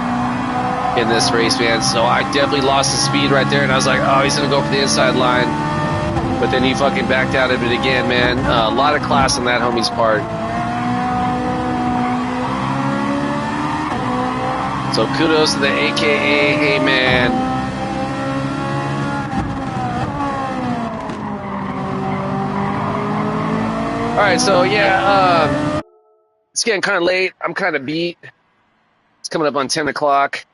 in this race, man. So I definitely lost the speed right there, and I was like, oh, he's gonna go for the inside line. But then he fucking backed out of it again, man. A lot of class on that homie's part. So kudos to the AKA Heyman. All right, so yeah, it's getting kind of late. I'm kind of beat. It's coming up on 10 o'clock.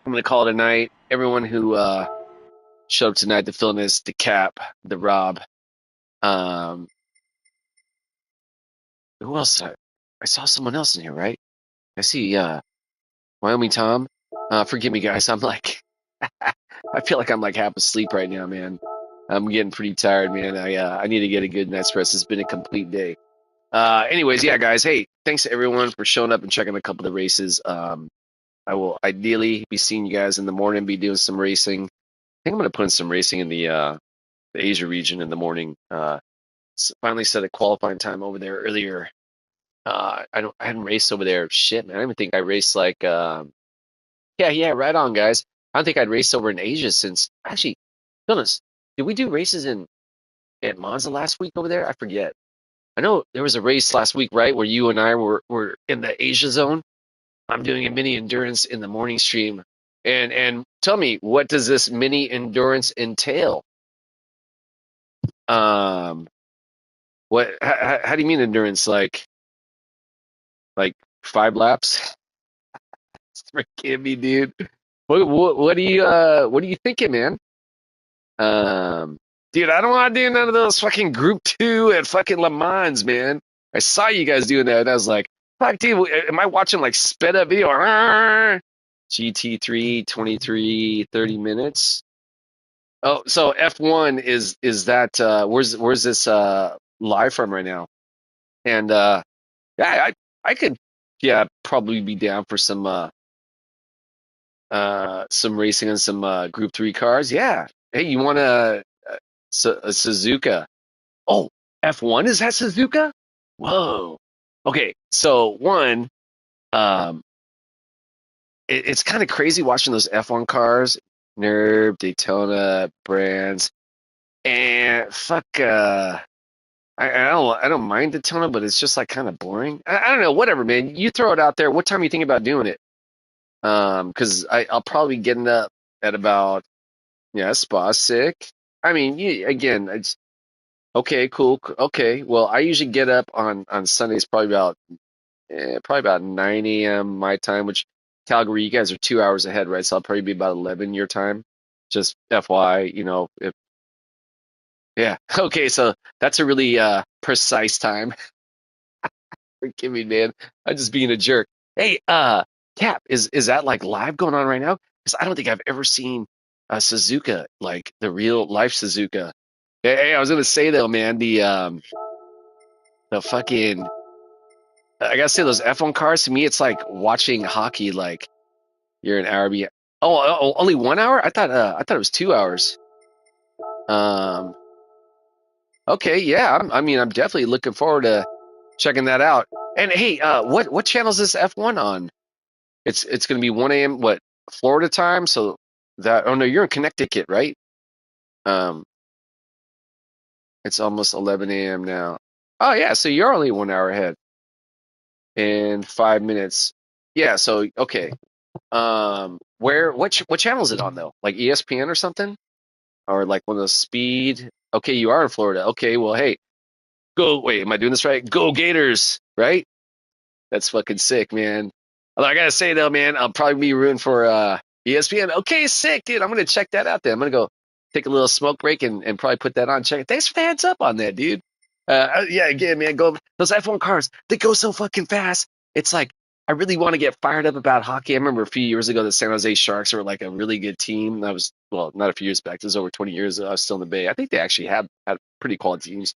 I'm going to call it a night. Everyone who showed up tonight, the Philness, the Cap, the Rob. Who else? I saw someone else in here, right? I see Wyoming Tom. Forgive me, guys. I'm like, I feel like I'm like half asleep right now, man. I'm getting pretty tired, man. I need to get a good night's rest. It's been a complete day. Anyways, yeah, guys. Hey, thanks to everyone for showing up and checking a couple of the races. I will ideally be seeing you guys in the morning, be doing some racing. I think I'm going to put in some racing in the Asia region in the morning. Finally set a qualifying time over there earlier. I hadn't raced over there. Shit, man. I don't even think I raced like, yeah, right on, guys. I don't think I'd raced over in Asia since, actually, goodness, did we do races at Monza last week over there? I forget. I know there was a race last week, right, where you and I were in the Asia zone. I'm doing a mini endurance in the morning stream. And tell me, what does this mini endurance entail? How do you mean endurance? Like 5 laps? Forgive me, dude. What are you thinking, man? Dude, I don't want to do none of those fucking Group 2 at fucking Le Mans, man. I saw you guys doing that, and I was like, fuck, dude, am I watching like sped up video? GT3, 23, 30 minutes. Oh, so F1 is that where's this live from right now? And yeah, I could probably be down for some racing on some Group 3 cars. Yeah. Hey, you want a Suzuka? Oh, F1 is that Suzuka? Whoa. Okay, so one, um, it's kind of crazy watching those F1 cars, Nerve, Daytona, brands, and fuck. I don't mind Daytona, but it's just like kind of boring. I don't know. Whatever, man. You throw it out there. What time are you thinking about doing it? Because I'll probably be getting up at about spa sick. I mean, again, it's okay, cool. Okay, well, I usually get up on Sundays probably about 9 a.m. my time, which Calgary, you guys are 2 hours ahead, right? So I'll probably be about 11 your time. Just FY, if yeah. Okay, so that's a really precise time. Forgive me, man. I'm just being a jerk. Hey, Cap, is that like live going on right now? Because I don't think I've ever seen a Suzuka, like the real life Suzuka. Hey, I was gonna say though, man, the fucking I gotta say those F1 cars to me, it's like watching hockey. Like you're an hour behind. Oh, only 1 hour? I thought it was 2 hours. Um, okay, yeah. I mean, I'm definitely looking forward to checking that out. And hey, what channel is this F1 on? It's gonna be 1 a.m. What Florida time? So that oh no, you're in Connecticut, right? Um, it's almost 11 a.m. now. Oh yeah, so you're only 1 hour ahead in 5 minutes. Yeah, so okay. What channel is it on though? Like ESPN or something? Or like one of those speed? Okay, you are in Florida. Okay, well hey, go wait, am I doing this right? Go Gators, right? That's fucking sick, man. Although I gotta say though, man, I'll probably be rooting for ESPN. Okay, sick, dude. I'm gonna check that out then. I'm gonna go take a little smoke break and probably put that on. Check it. Thanks for the heads up on that, dude. Yeah, again, man, go those F1 cars. They go so fucking fast. It's like I really want to get fired up about hockey. I remember a few years ago the San Jose Sharks were like a really good team. That was well, not a few years back. This was over 20 years ago. I was still in the Bay. I think they actually had pretty quality teams.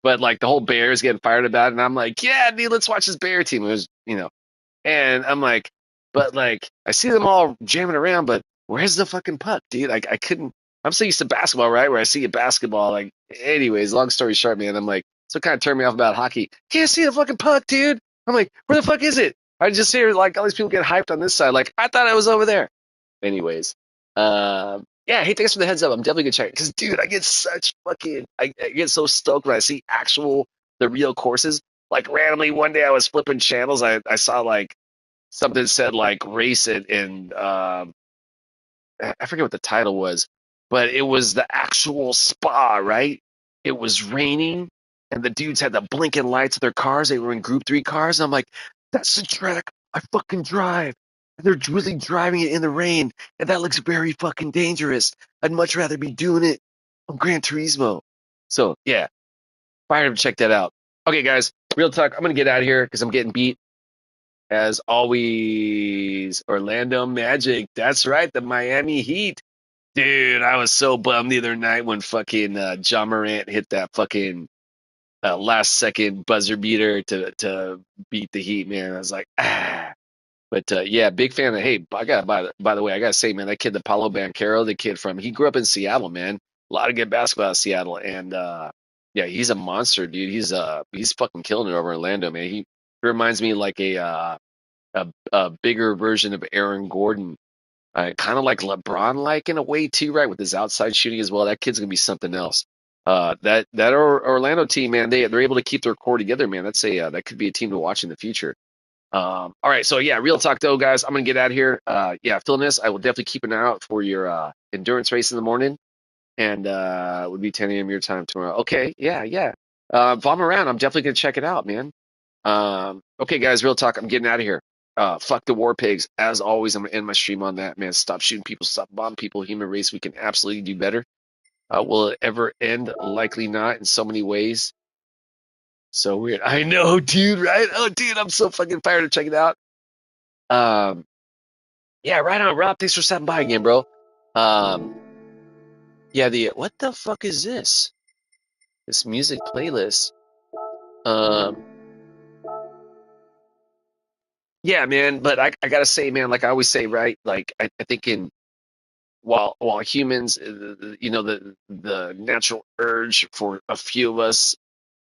But like the whole Bears getting fired about it, and I'm like, yeah, dude, let's watch this Bear team. It was, and I'm like, but like I see them all jamming around, but where's the fucking puck, dude? Like I couldn't. I'm so used to basketball, right? Where I see a basketball. Like, anyways, long story short, man, I'm like, so it kind of turned me off about hockey. Can't see the fucking puck, dude. I'm like, where the fuck is it? I just hear like all these people get hyped on this side. Like I thought I was over there. Anyways, yeah, hey, thanks for the heads up. I'm definitely gonna check it because, dude, I get such fucking, I get so stoked when I see the real courses. Like randomly one day I was flipping channels, I saw like something said like race it in I forget what the title was, but it was the actual spa, right? It was raining, and the dudes had the blinking lights of their cars. They were in Group 3 cars. And I'm like, that's the track I fucking drive. And they're really driving it in the rain, and that looks very fucking dangerous. I'd much rather be doing it on Gran Turismo. So, yeah, fire to check that out. Okay, guys, real talk. I'm going to get out of here because I'm getting beat. As always, Orlando Magic. That's right, the Miami Heat. Dude, I was so bummed the other night when fucking John Morant hit that fucking last second buzzer beater to beat the Heat, man. I was like, ah. But yeah, big fan of. Hey, I got by the way, I gotta say, man, that kid, the Paulo Banchero, the kid he grew up in Seattle, man. A lot of good basketball in Seattle, and yeah, he's a monster, dude. He's fucking killing it over in Orlando, man. He reminds me like a bigger version of Aaron Gordon, kind of like LeBron, like in a way too, right? With his outside shooting as well. That kid's gonna be something else. Orlando team, man, they're able to keep their core together, man. That could be a team to watch in the future. All right, so yeah, real talk though, guys. I'm gonna get out of here. Yeah, Phil Ness, I will definitely keep an eye out for your endurance race in the morning, and it would be 10 a.m. your time tomorrow. Okay, yeah, yeah. If I'm around, I'm definitely gonna check it out, man. Okay, guys, real talk. I'm getting out of here. Fuck the war pigs. As always, I'm gonna end my stream on that, man. Stop shooting people, stop bombing people. Human race, we can absolutely do better. Will it ever end? Likely not in so many ways. So weird. I know, dude, right? Oh, dude, I'm so fucking fired to check it out. Um, yeah, right on, Rob. Thanks for stopping by again, bro. Um, yeah, what the fuck is this? This music playlist. Um, yeah, man, but I gotta say, man, like I always say, right? Like I think while humans, the natural urge for a few of us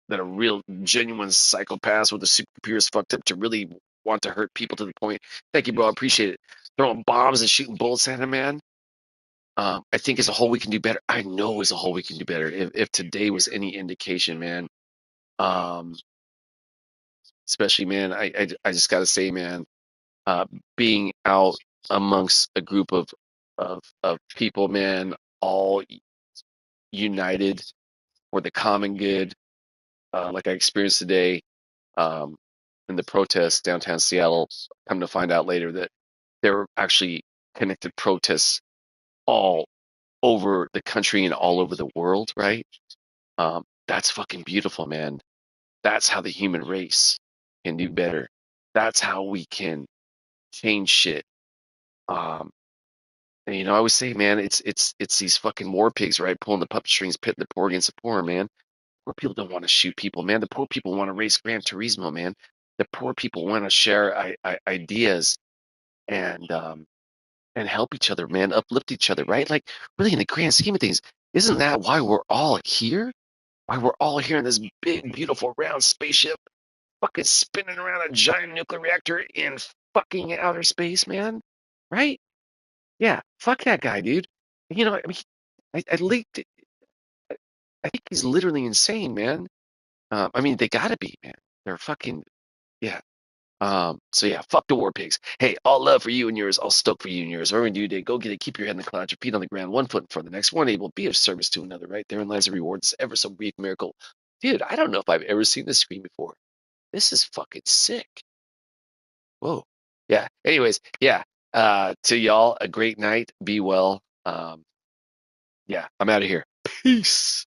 that are real genuine psychopaths with the supercomputers fucked up to really want to hurt people to the point. Thank you, bro. I appreciate it. Throwing bombs and shooting bullets at him, man. I think as a whole we can do better. I know as a whole we can do better. If today was any indication, man. Um, especially, man, I just gotta say, man, uh, being out amongst a group of people, man, all united for the common good, like I experienced today um, in the protests downtown Seattle. Come to find out later that there were actually connected protests all over the country and all over the world, right? That's fucking beautiful, man. That's how the human race can do better. That's how we can change shit. Um, and, I always say, man, it's these fucking war pigs, right? Pulling the puppet strings, pitting the poor against the poor, man. Poor people don't want to shoot people, man. The poor people want to race Gran Turismo, man. The poor people want to share ideas and help each other, man, uplift each other, right? Like, really, in the grand scheme of things, isn't that why we're all here? Why we're all here in this big, beautiful, round spaceship, fucking spinning around a giant nuclear reactor in fucking outer space, man? Right? Yeah, fuck that guy, dude. I mean, I leaked. I think he's literally insane, man. I mean, they gotta be, man. They're fucking, yeah. So yeah, fuck the war pigs. Hey, all love for you and yours, all stoked for you and yours. Whatever you do today, go get it, keep your head in the clouds, your feet on the ground, one foot in front of the next, one able, be of service to another, right? Therein lies the reward. This ever so brief miracle. Dude, I don't know if I've ever seen this screen before. This is fucking sick. Whoa. Yeah. Anyways, yeah. To y'all, a great night. Be well. Yeah, I'm out of here. Peace.